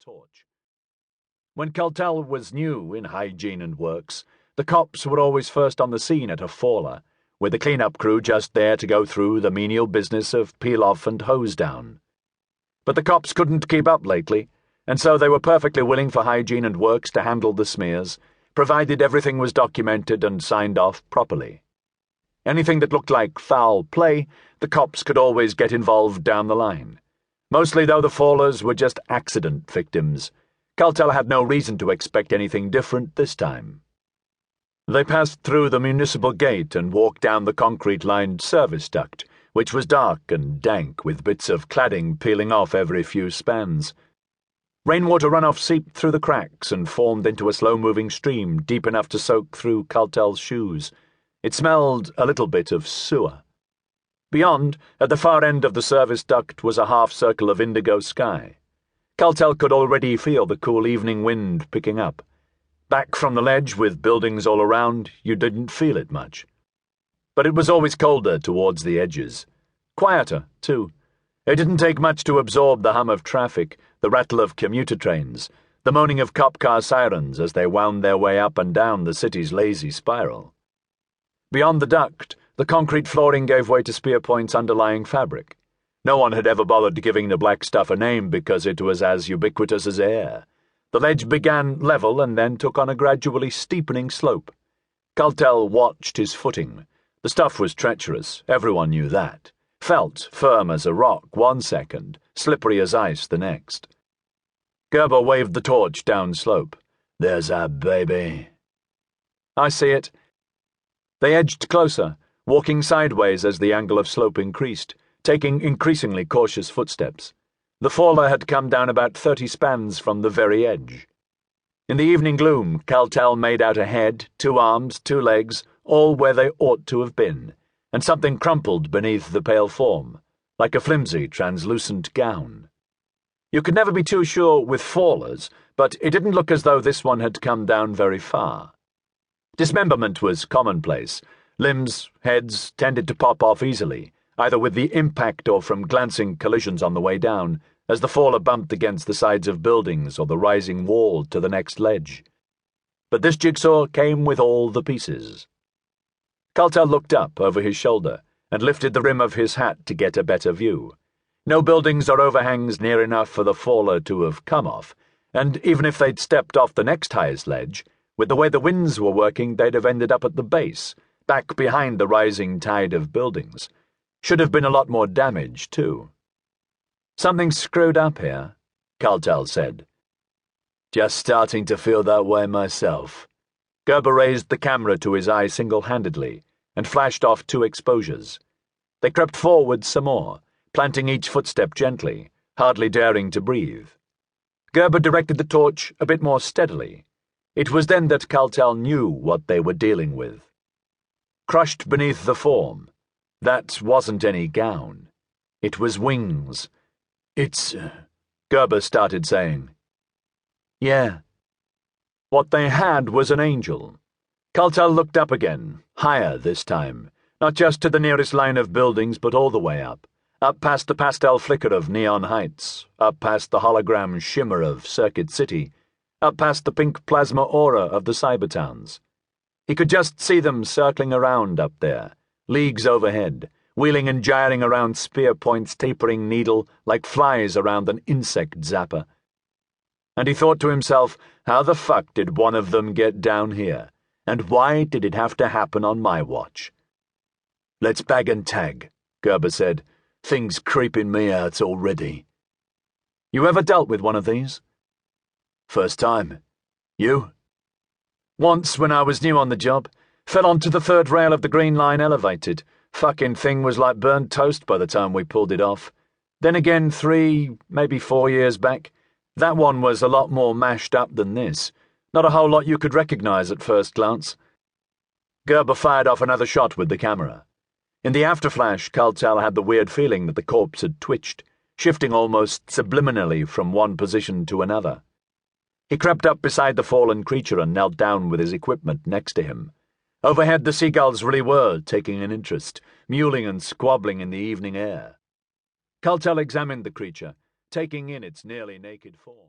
torch. When Cultel was new in hygiene and works, the cops were always first on the scene at a faller, with the clean-up crew just there to go through the menial business of peel-off and hose-down. But the cops couldn't keep up lately, and so they were perfectly willing for hygiene and works to handle the smears, provided everything was documented and signed off properly. Anything that looked like foul play, the cops could always get involved down the line. Mostly, though, the fallers were just accident victims. Cultel had no reason to expect anything different this time. They passed through the municipal gate and walked down the concrete-lined service duct, which was dark and dank with bits of cladding peeling off every few spans. Rainwater runoff seeped through the cracks and formed into a slow-moving stream deep enough to soak through Cultel's shoes. It smelled a little bit of sewer. Beyond, at the far end of the service duct, was a half-circle of indigo sky. Cultel could already feel the cool evening wind picking up. Back from the ledge, with buildings all around, you didn't feel it much. But it was always colder towards the edges. Quieter, too. It didn't take much to absorb the hum of traffic, the rattle of commuter trains, the moaning of cop car sirens as they wound their way up and down the city's lazy spiral. Beyond the duct, the concrete flooring gave way to Spearpoint's underlying fabric. No one had ever bothered giving the black stuff a name because it was as ubiquitous as air. The ledge began level and then took on a gradually steepening slope. Cultel watched his footing. The stuff was treacherous, everyone knew that. Felt firm as a rock 1 second, slippery as ice the next. Gerber waved the torch down slope. "There's our baby." "I see it." They edged closer, walking sideways as the angle of slope increased, taking increasingly cautious footsteps. The faller had come down about 30 spans from the very edge. In the evening gloom, Cultel made out a head, 2 arms, 2 legs, all where they ought to have been, and something crumpled beneath the pale form, like a flimsy, translucent gown. You could never be too sure with fallers, but it didn't look as though this one had come down very far. Dismemberment was commonplace. Limbs, heads tended to pop off easily, either with the impact or from glancing collisions on the way down, as the faller bumped against the sides of buildings or the rising wall to the next ledge. But this jigsaw came with all the pieces. Cultel looked up over his shoulder and lifted the rim of his hat to get a better view. No buildings or overhangs near enough for the faller to have come off, and even if they'd stepped off the next highest ledge, with the way the winds were working, they'd have ended up at the base, back behind the rising tide of buildings. Should have been a lot more damage, too. "Something's screwed up here," Cultel said. "Just starting to feel that way myself." Gerber raised the camera to his eye single-handedly and flashed off 2 exposures. They crept forward some more, planting each footstep gently, hardly daring to breathe. Gerber directed the torch a bit more steadily. It was then that Cultel knew what they were dealing with. Crushed beneath the form, that wasn't any gown. It was wings. "It's—" Gerber started saying. "Yeah." What they had was an angel. Cultel looked up again, higher this time, not just to the nearest line of buildings but all the way up past the pastel flicker of neon heights, up past the hologram shimmer of Circuit City, up past the pink plasma aura of the cybertowns. He could just see them circling around up there, leagues overhead, wheeling and gyring around Spearpoint's tapering needle like flies around an insect zapper. And he thought to himself, how the fuck did one of them get down here? And why did it have to happen on my watch? "Let's bag and tag," Gerber said. "Things creeping me out already." "You ever dealt with one of these?" "First time. You?" "Once when I was new on the job. Fell onto the 3rd rail of the Green Line elevated. Fucking thing was like burnt toast by the time we pulled it off. Then again 3, maybe 4 years back. That one was a lot more mashed up than this. Not a whole lot you could recognize at first glance." Gerber fired off another shot with the camera. In the afterflash, Cultel had the weird feeling that the corpse had twitched, shifting almost subliminally from one position to another. He crept up beside the fallen creature and knelt down with his equipment next to him. Overhead, the seagulls really were taking an interest, mewling and squabbling in the evening air. Cultel examined the creature, taking in its nearly naked form.